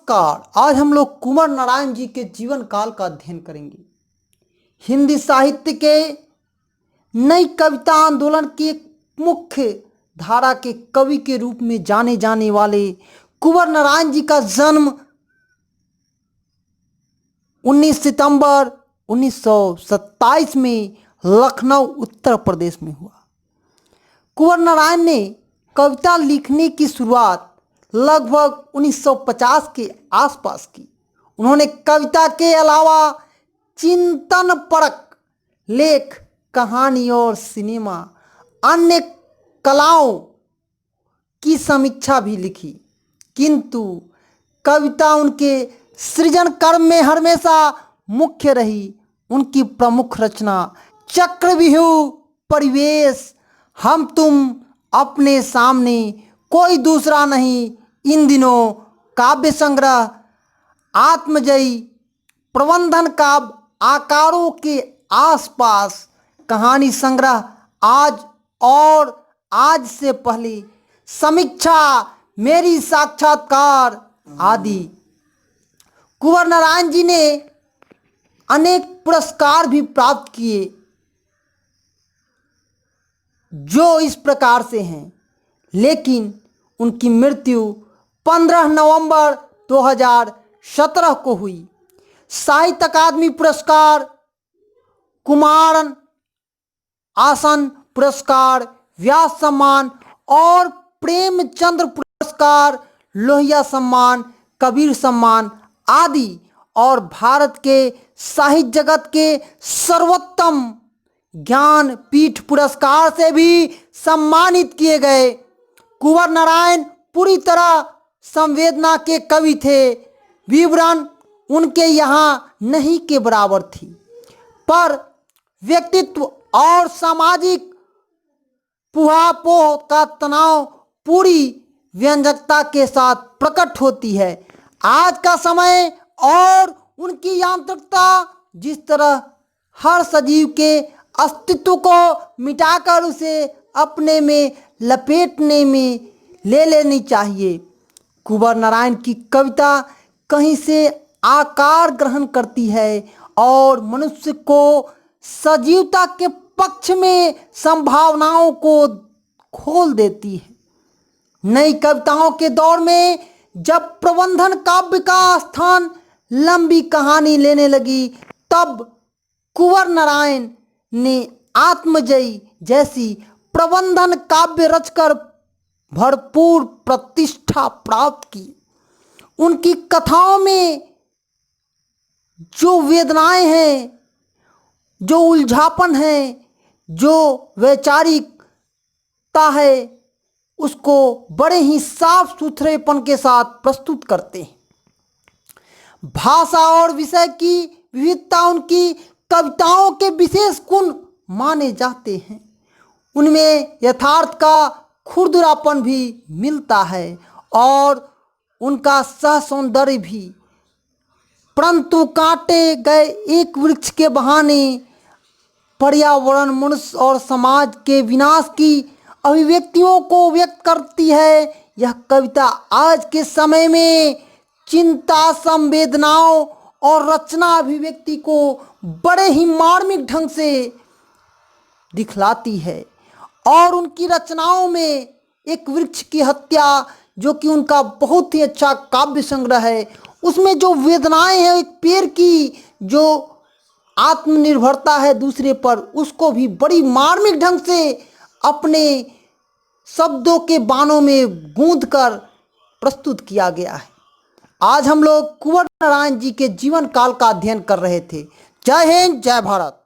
नमस्कार। आज हम लोग कुंवर नारायण जी के जीवन काल का अध्ययन करेंगे। हिंदी साहित्य के नई कविता आंदोलन के एक मुख्य धारा के कवि के रूप में जाने जाने वाले कुंवर नारायण जी का जन्म 19 सितंबर 1927 में लखनऊ उत्तर प्रदेश में हुआ। कुंवर नारायण ने कविता लिखने की शुरुआत लगभग 1950 के आसपास की। उन्होंने कविता के अलावा चिंतन परक लेख, कहानी और सिनेमा अन्य कलाओं की समीक्षा भी लिखी, किंतु कविता उनके सृजन कर्म में हमेशा मुख्य रही। उनकी प्रमुख रचना चक्रव्यूह, परिवेश, हम तुम, अपने सामने, कोई दूसरा नहीं, इन दिनों, काव्य संग्रह, आत्मजयी, प्रबंधन काव्य, आकारों के आसपास, कहानी संग्रह, आज और आज से पहले, समीक्षा, मेरी साक्षात्कार आदि। कुंवर नारायण जी ने अनेक पुरस्कार भी प्राप्त किए, जो इस प्रकार से हैं, लेकिन उनकी मृत्यु 15 नवंबर 2017 को हुई। साहित्य अकादमी पुरस्कार, कुमारन आसन पुरस्कार, व्यास सम्मान और प्रेमचंद्र पुरस्कार, लोहिया सम्मान, कबीर सम्मान आदि और भारत के साहित्य जगत के सर्वोत्तम ज्ञान पीठ पुरस्कार से भी सम्मानित किए गए। कुंवर नारायण पूरी तरह संवेदना के कवि थे। विवरण उनके यहाँ नहीं के बराबर थी, पर व्यक्तित्व और सामाजिक पुहापोह का तनाव पूरी व्यंजकता के साथ प्रकट होती है। आज का समय और उनकी यांत्रिकता जिस तरह हर सजीव के अस्तित्व को मिटाकर उसे अपने में लपेटने में ले लेनी चाहिए। कुंवर नारायण की कविता कहीं से आकार ग्रहण करती है और मनुष्य को सजीवता के पक्ष में संभावनाओं को खोल देती है। नई कविताओं के दौर में जब प्रबंधन काव्य का स्थान लंबी कहानी लेने लगी, तब कुंवर नारायण ने आत्मजयी जैसी प्रबंधन काव्य रचकर भरपूर प्रतिष्ठा प्राप्त की। उनकी कथाओं में जो वेदनाएं हैं, जो उलझापन है, जो वैचारिकता है, उसको बड़े ही साफ सुथरेपन के साथ प्रस्तुत करते हैं। भाषा और विषय की विविधता उनकी कविताओं के विशेष गुण माने जाते हैं। उनमें यथार्थ का खुरदरापन भी मिलता है और उनका सह सौंदर्य भी। परंतु काटे गए एक वृक्ष के बहाने पर्यावरण, मनुष्य और समाज के विनाश की अभिव्यक्तियों को व्यक्त करती है। यह कविता आज के समय में चिंता, संवेदनाओं और रचना अभिव्यक्ति को बड़े ही मार्मिक ढंग से दिखलाती है। और उनकी रचनाओं में एक वृक्ष की हत्या, जो कि उनका बहुत ही अच्छा काव्य संग्रह है, उसमें जो वेदनाएं हैं, एक पेड़ की जो आत्मनिर्भरता है दूसरे पर, उसको भी बड़ी मार्मिक ढंग से अपने शब्दों के बानों में गूंथ कर प्रस्तुत किया गया है। आज हम लोग कुंवर नारायण जी के जीवन काल का अध्ययन कर रहे थे। जय हिंद, जय भारत।